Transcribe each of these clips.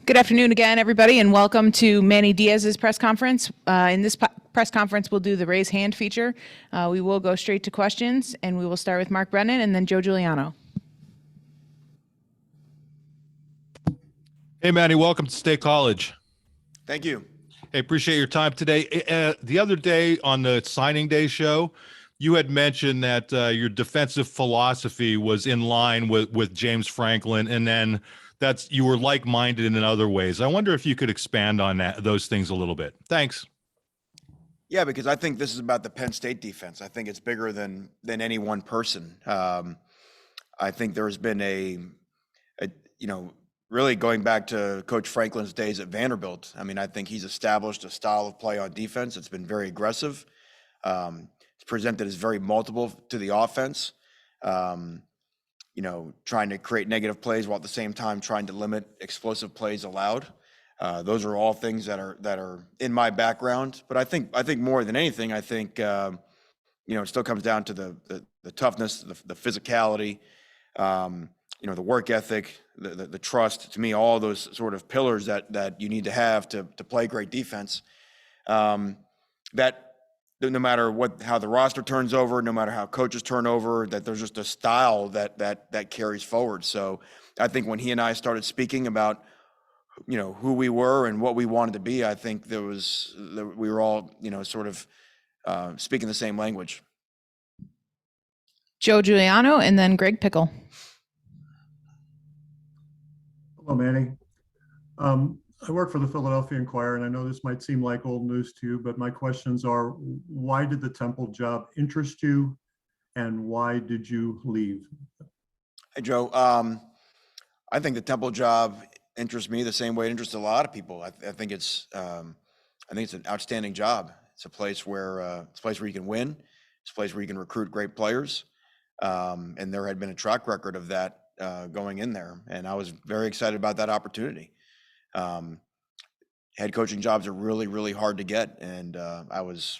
Good afternoon again, everybody, and welcome to Manny Diaz's press conference. In this press conference, we'll do the raise hand feature. We will go straight to questions, and we will start with Mark Brennan and then Joe Giuliano. Hey, Manny, welcome to State College. Thank you. Hey, appreciate your time today. The other day on the signing day show, you had mentioned that your defensive philosophy was in line with James Franklin, and then you were like-minded in other ways. I wonder if you could expand on those things a little bit. Thanks. Yeah, because I think this is about the Penn State defense. I think it's bigger than any one person. I think there's been really going back to Coach Franklin's days at Vanderbilt. I mean, I think he's established a style of play on defense. It's been very aggressive. It's presented as very multiple to the offense. Trying to create negative plays while at the same time trying to limit explosive plays allowed. Those are all things that are in my background. But I think more than anything, I think it still comes down to the toughness, the physicality, the work ethic, the trust. To me, all those sort of pillars that you need to have to play great defense. That no matter how the roster turns over, no matter how coaches turn over, that there's just a style that carries forward. So I think when he and I started speaking about, who we were and what we wanted to be, I think we were all, sort of speaking the same language. Joe Giuliano and then Greg Pickle. Hello, Manny. I work for the Philadelphia Inquirer, and I know this might seem like old news to you, but my questions are, why did the Temple job interest you, and why did you leave? Hey, Joe. I think the Temple job interests me the same way it interests a lot of people. I think it's an outstanding job. It's a place where you can win. It's a place where you can recruit great players, and there had been a track record of that going in there, and I was very excited about that opportunity. Head coaching jobs are really, really hard to get, and I was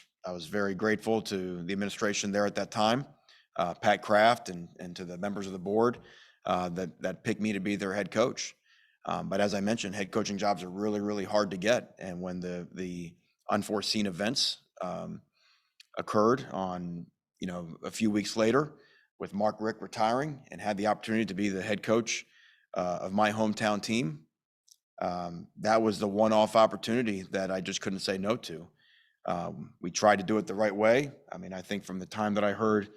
very grateful to the administration there at that time, Pat Kraft, and to the members of the board that picked me to be their head coach. But as I mentioned, head coaching jobs are really, really hard to get, and when the unforeseen events occurred on a few weeks later, with Mark Richt retiring, and had the opportunity to be the head coach of my hometown team. That was the one-off opportunity that I just couldn't say no to. We tried to do it the right way. I mean, I think from the time that I heard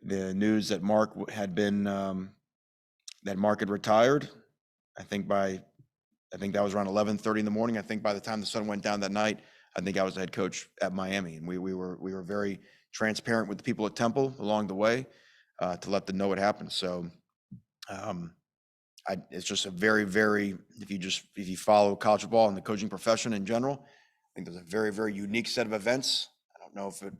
the news that Mark had retired, I think that was around 11:30 in the morning. I think by the time the sun went down that night, I think I was the head coach at Miami, and we were very transparent with the people at Temple along the way to let them know what happened. So. It's just a very, very, if you follow college football and the coaching profession in general, I think there's a very, very unique set of events. I don't know if it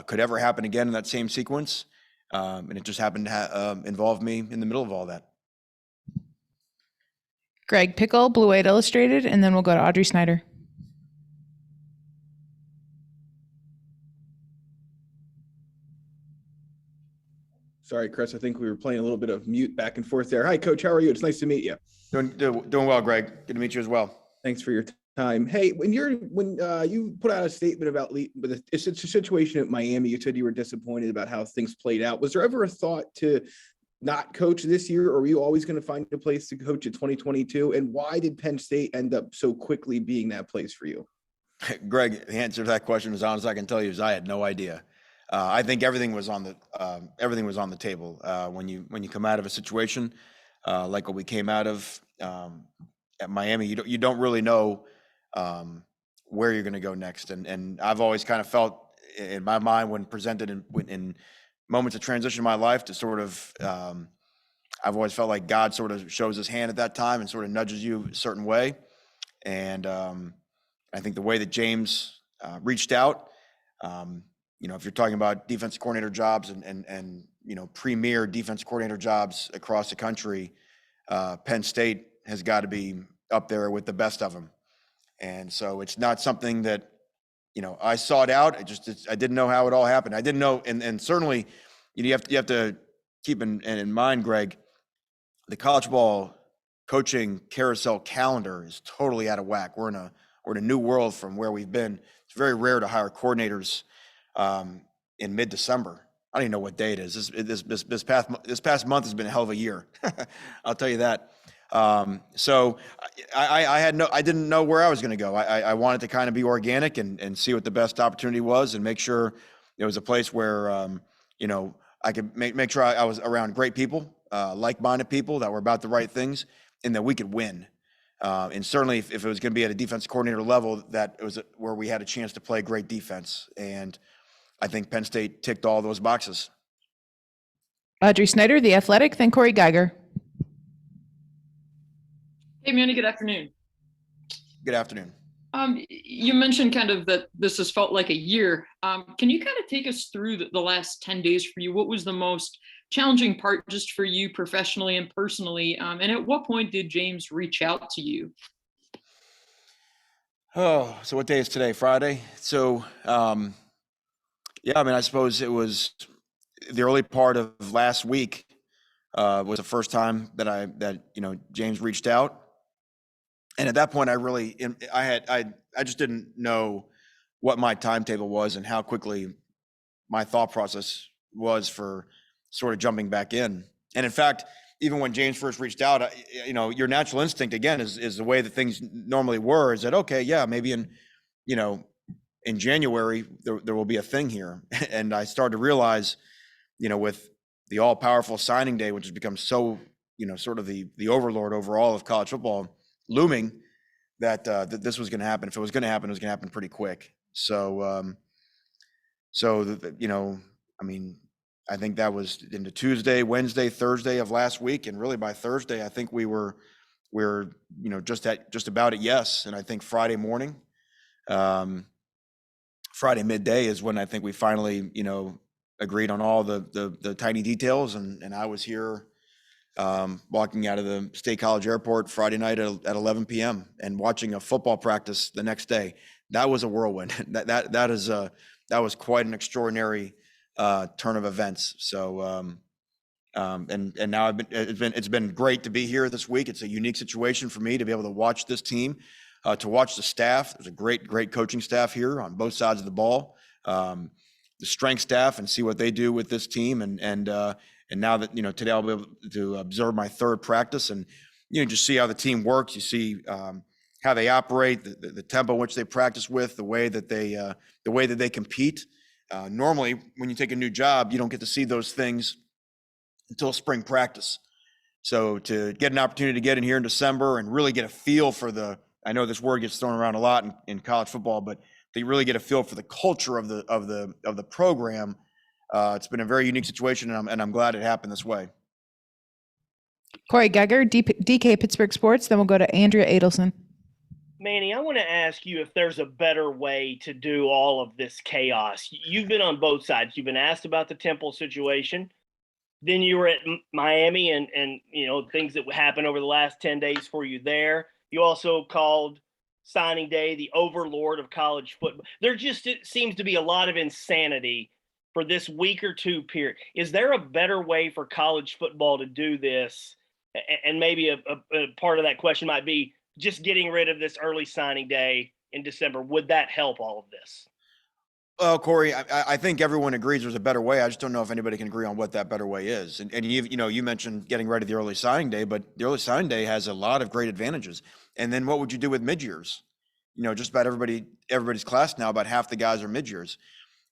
could ever happen again in that same sequence. And it just happened to involve me in the middle of all that. Greg Pickle, Blue White Illustrated, and then we'll go to Audrey Snyder. Sorry, Chris, I think we were playing a little bit of mute back and forth there. Hi, Coach. How are you? It's nice to meet you. Doing well, Greg. Good to meet you as well. Thanks for your time. Hey, when you put out a statement about it's a situation at Miami, you said you were disappointed about how things played out. Was there ever a thought to not coach this year, or were you always going to find a place to coach in 2022? And why did Penn State end up so quickly being that place for you? Greg, the answer to that question, as honest as I can tell you, is I had no idea. I think everything was on the table when you come out of a situation like what we came out of at Miami. You don't really know where you're going to go next, and I've always kind of felt in my mind when presented in moments of transition in my life to sort of I've always felt like God sort of shows his hand at that time and sort of nudges you a certain way, and I think the way that James reached out. If you're talking about defensive coordinator jobs and premier defensive coordinator jobs across the country, Penn State has got to be up there with the best of them. And so it's not something that, I sought out. I didn't know how it all happened. I didn't know. And certainly you have to keep in mind, Greg, the college ball coaching carousel calendar is totally out of whack. We're in a new world from where we've been. It's very rare to hire coordinators in mid-December. I don't even know what day it is. This past month has been a hell of a year. I'll tell you that. So I didn't know where I was going to go. I wanted to kind of be organic and see what the best opportunity was and make sure it was a place where, I could make sure I was around great people, like-minded people that were about the right things and that we could win. And certainly if it was going to be at a defense coordinator level, that it was where we had a chance to play great defense. And I think Penn State ticked all those boxes. Audrey Snyder, The Athletic, then Corey Geiger. Hey, Manny, good afternoon. Good afternoon. You mentioned kind of that this has felt like a year. Can you kind of take us through the last 10 days for you? What was the most challenging part just for you professionally and personally? And at what point did James reach out to you? Oh, so what day is today? Friday. So, I suppose it was the early part of last week was the first time that James reached out. And at that point, I just didn't know what my timetable was and how quickly my thought process was for sort of jumping back in. And in fact, even when James first reached out, your natural instinct again is the way that things normally were, is that, okay, yeah, maybe in January, there will be a thing here. And I started to realize, with the all powerful signing day, which has become so, sort of the overlord over all of college football looming, that this was going to happen. If it was going to happen, it was going to happen pretty quick. So, I think that was into Tuesday, Wednesday, Thursday of last week. And really by Thursday, I think we're just about at yes. And I think Friday morning, Friday midday is when I think we finally, agreed on all the tiny details. And I was here walking out of the State College Airport Friday night at 11 p.m. and watching a football practice the next day. That was a whirlwind. That was quite an extraordinary turn of events. So and now it's been great to be here this week. It's a unique situation for me to be able to watch this team, to watch the staff. There's a great coaching staff here on both sides of the ball. The strength staff, and see what they do with this team. And now that, today I'll be able to observe my third practice and, just see how the team works. You see how they operate, the tempo in which they practice with, the way that they compete. Normally, when you take a new job, you don't get to see those things until spring practice. So to get an opportunity to get in here in December and really get a feel for I know this word gets thrown around a lot in college football, but they really get a feel for the culture of the program. It's been a very unique situation, and I'm glad it happened this way. Corey Geiger, DK Pittsburgh Sports, then we'll go to Andrea Adelson. Manny, I want to ask you if there's a better way to do all of this chaos. You've been on both sides. You've been asked about the Temple situation. Then you were at Miami and things that happened over the last 10 days for you there. You also called signing day the overlord of college football. There just seems to be a lot of insanity for this week or two period. Is there a better way for college football to do this? And maybe a part of that question might be just getting rid of this early signing day in December. Would that help all of this? Well, Corey, I think everyone agrees there's a better way. I just don't know if anybody can agree on what that better way is. And you mentioned getting rid of the early signing day, but the early signing day has a lot of great advantages. And then what would you do with mid-years? Just about everybody's class now, about half the guys are mid-years.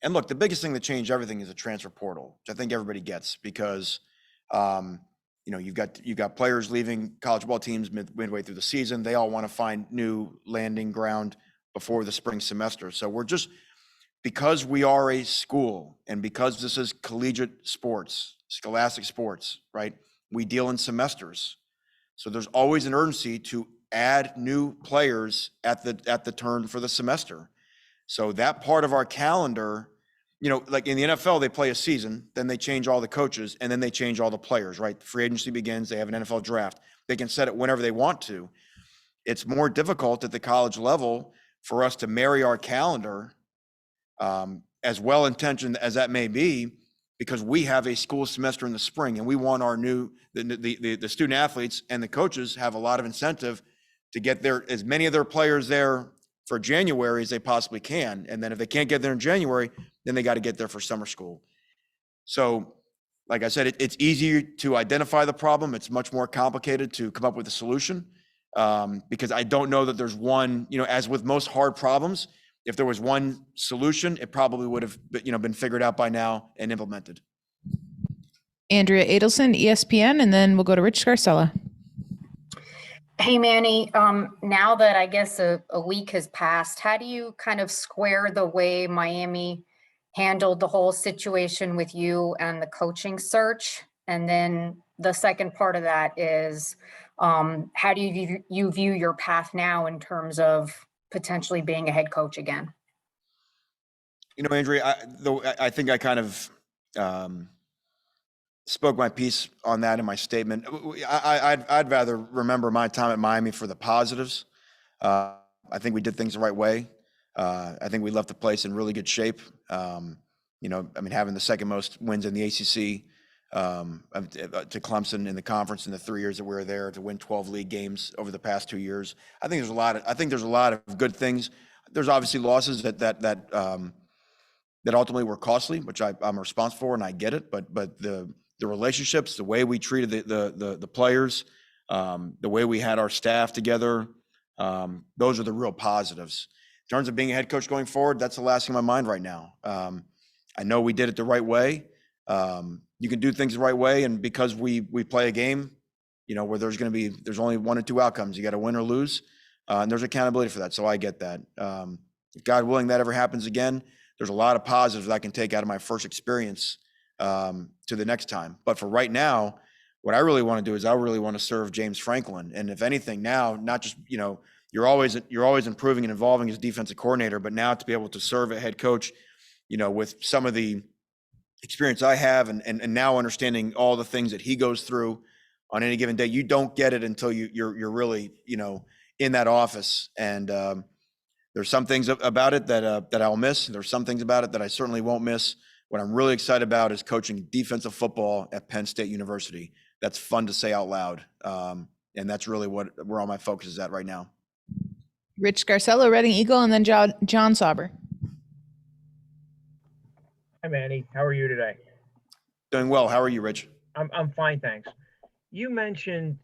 And look, the biggest thing that changed everything is the transfer portal, which I think everybody gets, because you've got players leaving college football teams midway through the season. They all want to find new landing ground before the spring semester. So because we are a school and because this is collegiate sports, scholastic sports, right? We deal in semesters. So there's always an urgency to add new players at the turn for the semester. So that part of our calendar, like in the NFL, they play a season, then they change all the coaches, and then they change all the players, right? Free agency begins, they have an NFL draft. They can set it whenever they want to. It's more difficult at the college level for us to marry our calendar, as well-intentioned as that may be, because we have a school semester in the spring and we want our the student athletes and the coaches have a lot of incentive to get as many of their players there for January as they possibly can. And then if they can't get there in January, then they got to get there for summer school. So like I said, it's easier to identify the problem. It's much more complicated to come up with a solution, because I don't know that there's one, as with most hard problems, if there was one solution, it probably would have been figured out by now and implemented. Andrea Adelson, ESPN, and then we'll go to Rich Scarcella. Hey, Manny, now that I guess a week has passed, how do you kind of square the way Miami handled the whole situation with you and the coaching search? And then the second part of that is, how do you view your path now in terms of potentially being a head coach again? Andrea, I think I kind of spoke my piece on that in my statement. I'd rather remember my time at Miami for the positives. I think we did things the right way. I think we left the place in really good shape. Having the second most wins in the ACC to Clemson in the conference in the 3 years that we were there, to win 12 league games over the past 2 years. I think there's a lot of good things. There's obviously losses that ultimately were costly, which I'm responsible for, and I get it. But the relationships, the way we treated the players, the way we had our staff together, those are the real positives. In terms of being a head coach going forward, that's the last thing on my mind right now. I know we did it the right way. You can do things the right way, and because we play a game, where there's only one or two outcomes. You got to win or lose, and there's accountability for that. So I get that. If God willing that ever happens again, there's a lot of positives that I can take out of my first experience to the next time. But for right now, what I really want to do is I really want to serve James Franklin. And if anything now, not just, you're always improving and evolving as defensive coordinator, but now to be able to serve a head coach, with some of the experience I have and now understanding all the things that he goes through on any given day, you don't get it until you're really, in that office. And there's some things about it that I'll miss. There's some things about it that I certainly won't miss. What I'm really excited about is coaching defensive football at Penn State University. That's fun to say out loud. And that's really where all my focus is at right now. Rich Scarcella, Reading Eagle, and then John Sauber. Hi, Manny. How are you today? Doing well. How are you, Rich? I'm fine, thanks. You mentioned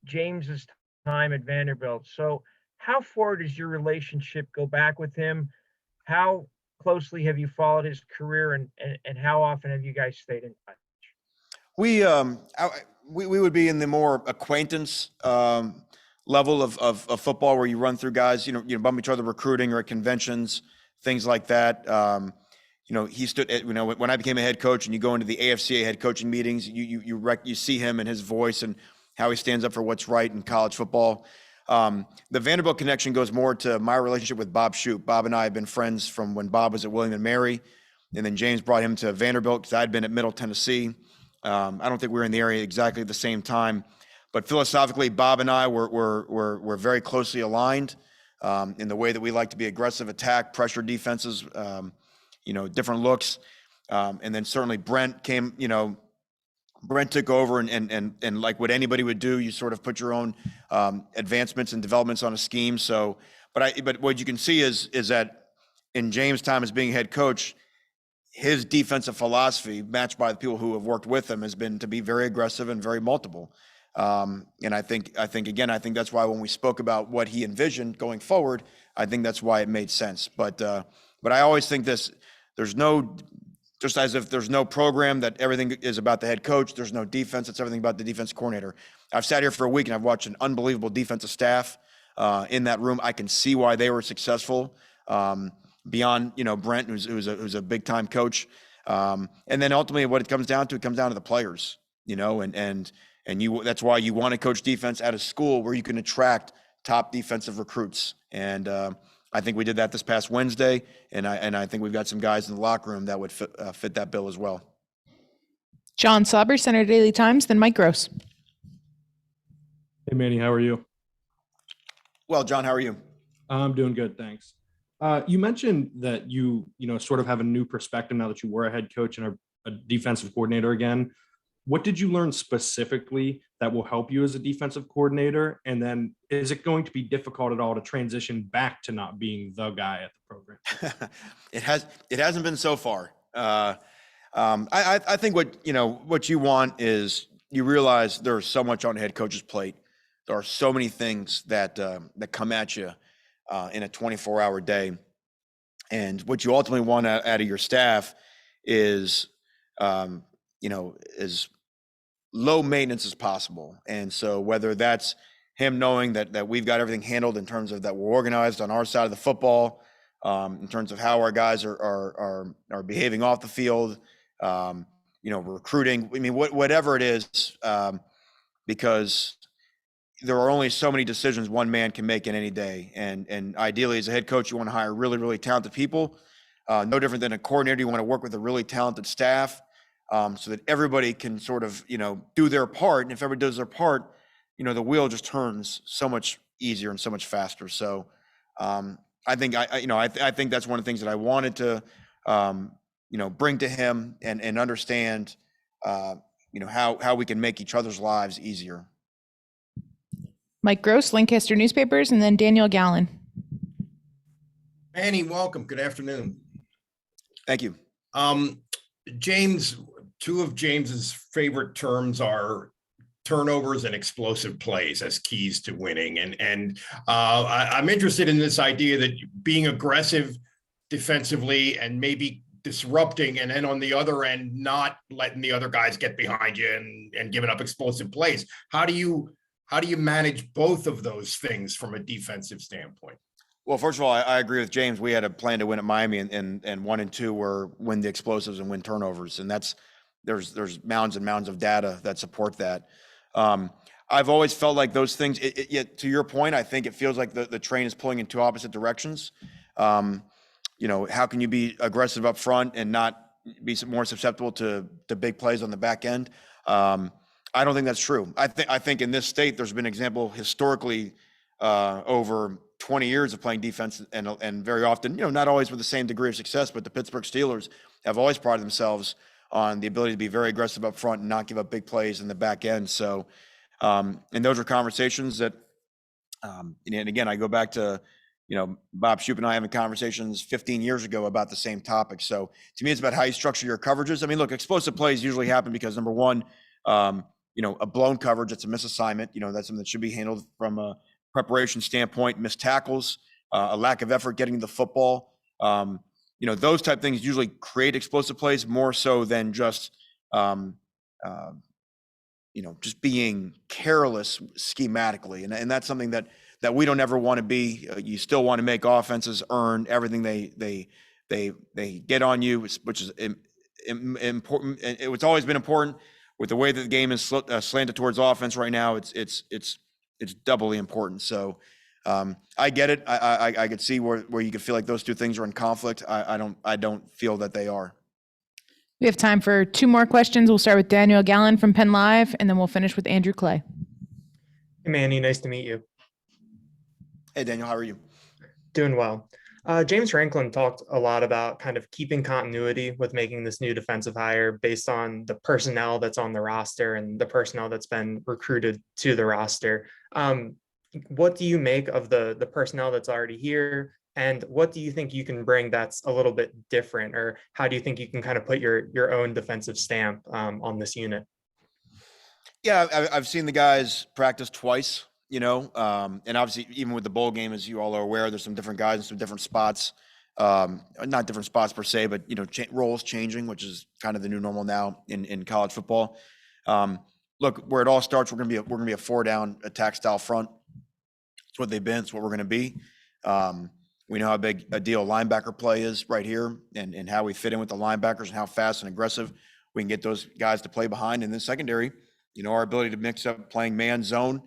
James's time at Vanderbilt. So how far does your relationship go back with him? How closely have you followed his career, and how often have you guys stayed in touch? We would be in the more acquaintance level of football, where you run through guys, you bump each other recruiting or at conventions, things like that. He stood at, when I became a head coach and you go into the AFCA head coaching meetings, you see him and his voice and how he stands up for what's right in college football. The Vanderbilt connection goes more to my relationship with Bob Shoup. Bob and I have been friends from when Bob was at William and Mary, and then James brought him to Vanderbilt because I'd been at Middle Tennessee. I don't think we were in the area exactly at the same time, but philosophically, Bob and I were very closely aligned in the way that we like to be aggressive, attack, pressure defenses, different looks. And then certainly Brent came, Brent took over and like what anybody would do, you sort of put your own advancements and developments on a scheme. So, but what you can see is that in James' time as being head coach, his defensive philosophy, matched by the people who have worked with him, has been to be very aggressive and very multiple. And I think that's why when we spoke about what he envisioned going forward, I think that's why it made sense. But I always think just as if there's no program that everything is about the head coach, there's no defense, it's everything about the defense coordinator. I've sat here for a week and I've watched an unbelievable defensive staff in that room. I can see why they were successful beyond, Brent, who's a big time coach. And then ultimately what it comes down to the players, and that's why you want to coach defense at a school where you can attract top defensive recruits. And I think we did that this past Wednesday, and I think we've got some guys in the locker room that would fit that bill as well. John Sauber, Center Daily Times, then Mike Gross. Hey, Manny, how are you? Well, John, how are you? I'm doing good, thanks. You mentioned that you sort of have a new perspective now that you were a head coach and a defensive coordinator again. What did you learn specifically that will help you as a defensive coordinator? And then is it going to be difficult at all to transition back to not being the guy at the program? It hasn't been so far. I think what you want is you realize there's so much on the head coach's plate. There are so many things that come at you in a 24-hour day. And what you ultimately want out of your staff is, as low maintenance as possible. And so whether that's him knowing that we've got everything handled in terms of that we're organized on our side of the football, in terms of how our guys are behaving off the field, recruiting. I mean, whatever it is, because there are only so many decisions one man can make in any day. And ideally, as a head coach, you want to hire really, really talented people. No different than a coordinator. You want to work with a really talented staff, so that everybody can sort of, do their part. And if everybody does their part, the wheel just turns so much easier and so much faster. So I think I think that's one of the things that I wanted to bring to him and understand how we can make each other's lives easier. Mike Gross, Lancaster Newspapers, and then Daniel Gallen. Manny, welcome. Good afternoon. Thank you. James, two of James's favorite terms are turnovers and explosive plays as keys to winning. And I'm interested in this idea that being aggressive defensively and maybe disrupting, and then on the other end, not letting the other guys get behind you and giving up explosive plays. How do you manage both of those things from a defensive standpoint? Well, first of all, I agree with James. We had a plan to win at Miami, and 1 and 2 were win the explosives and win turnovers. And there's mounds and mounds of data that support that. I've always felt like those things, yet to your point, I think it feels like the train is pulling in two opposite directions. How can you be aggressive up front and not be more susceptible to big plays on the back end? I don't think that's true. I think in this state, there's been an example historically over 20 years of playing defense, and very often, not always with the same degree of success, but the Pittsburgh Steelers have always prided themselves on the ability to be very aggressive up front and not give up big plays in the back end. So, and those are conversations that, and again, I go back to, Bob Shoop and I having conversations 15 years ago about the same topic. So to me, it's about how you structure your coverages. I mean, look, explosive plays usually happen because, number one, a blown coverage, it's a misassignment, that's something that should be handled from a preparation standpoint, missed tackles, a lack of effort getting the football. Those type of things usually create explosive plays more so than just, just being careless schematically. And that's something that we don't ever want to be. You still want to make offenses earn everything they get on you, which is important. It's always been important. With the way that the game is slanted towards offense right now, it's doubly important. So I get it. I could see where you could feel like those two things are in conflict. I don't feel that they are. We have time for 2 more questions. We'll start with Daniel Gallen from Penn Live, and then we'll finish with Andrew Clay. Hey, Manny, nice to meet you. Hey, Daniel, how are you? Doing well. James Franklin talked a lot about kind of keeping continuity with making this new defensive hire based on the personnel that's on the roster and the personnel that's been recruited to the roster. What do you make of the personnel that's already here? And what do you think you can bring that's a little bit different? Or how do you think you can kind of put your own defensive stamp on this unit? Yeah, I've seen the guys practice twice. And obviously even with the bowl game, as you all are aware, there's some different guys in some different spots, not different spots per se, but, roles changing, which is kind of the new normal now in college football. Look, where it all starts, we're going to be a 4-down attack style front. It's what they've been. It's what we're going to be. We know how big a deal linebacker play is right here and how we fit in with the linebackers and how fast and aggressive we can get those guys to play behind. And then secondary, our ability to mix up playing man zone,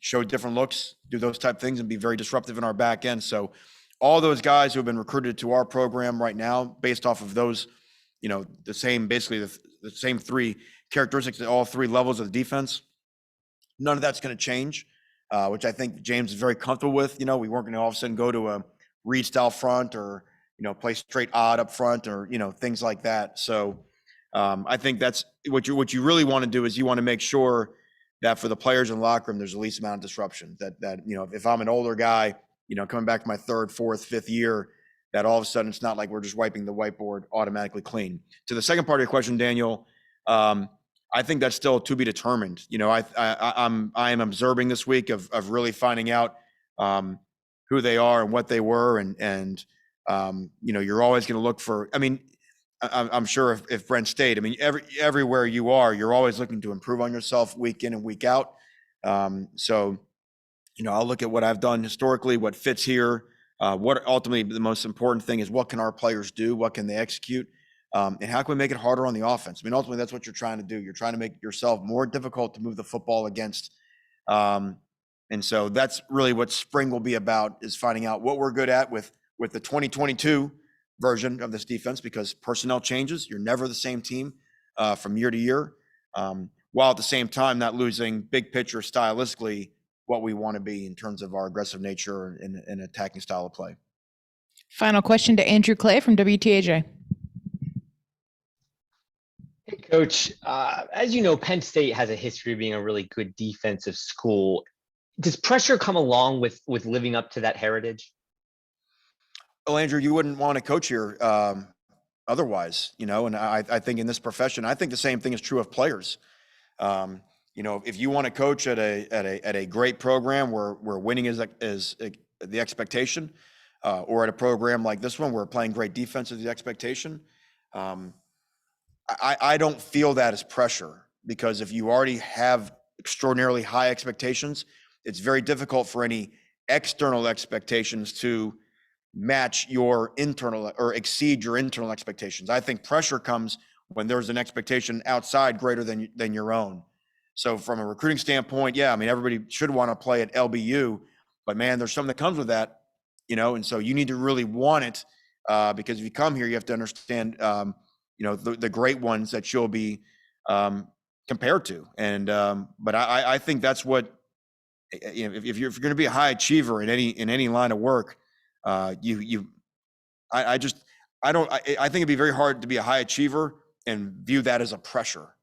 show different looks, do those type of things, and be very disruptive in our back end. So all those guys who have been recruited to our program right now, based off of those, basically the same 3 characteristics at all 3 levels of the defense, none of that's going to change, which I think James is very comfortable with. We weren't going to all of a sudden go to a read style front or, play straight odd up front or, things like that. So I think that's what you really want to do is you want to make sure that for the players in the locker room, there's the least amount of disruption. That if I'm an older guy, coming back to my third, fourth, fifth year, that all of a sudden it's not like we're just wiping the whiteboard automatically clean. To the second part of your question, Daniel, I think that's still to be determined. I am observing this week of really finding out who they are and what they were, and you're always going to look for. I mean, I'm sure if Penn State, everywhere you are, you're always looking to improve on yourself week in and week out. So, I'll look at what I've done historically, what fits here. What ultimately the most important thing is what can our players do? What can they execute? And how can we make it harder on the offense? Ultimately, that's what you're trying to do. You're trying to make yourself more difficult to move the football against. And so that's really what spring will be about, is finding out what we're good at with the 2022 version of this defense, because personnel changes. You're never the same team from year to year, while at the same time not losing big picture stylistically what we want to be in terms of our aggressive nature and attacking style of play. Final question to Andrew Clay from WTAJ. Hey, Coach, as you know, Penn State has a history of being a really good defensive school. Does pressure come along with living up to that heritage? Well, Andrew, you wouldn't want to coach here otherwise, and I think in this profession, I think the same thing is true of players. If you want to coach at a great program where winning is the expectation, or at a program like this one where playing great defense is the expectation, I don't feel that as pressure, because if you already have extraordinarily high expectations, it's very difficult for any external expectations to match your internal or exceed your internal expectations. I think pressure comes when there's an expectation outside greater than your own. So from a recruiting standpoint, yeah, everybody should want to play at LBU, but man, there's something that comes with that, and so you need to really want it, because if you come here, you have to understand, the great ones that you'll be compared to. And but I think that's what, if you're going to be a high achiever in any line of work, I think it'd be very hard to be a high achiever and view that as a pressure.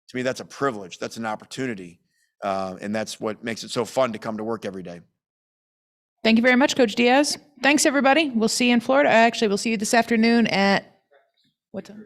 To me, that's a privilege. That's an opportunity. And that's what makes it so fun to come to work every day. Thank you very much, Coach Diaz. Thanks, everybody. We'll see you in Florida. Actually, we'll see you this afternoon at what time?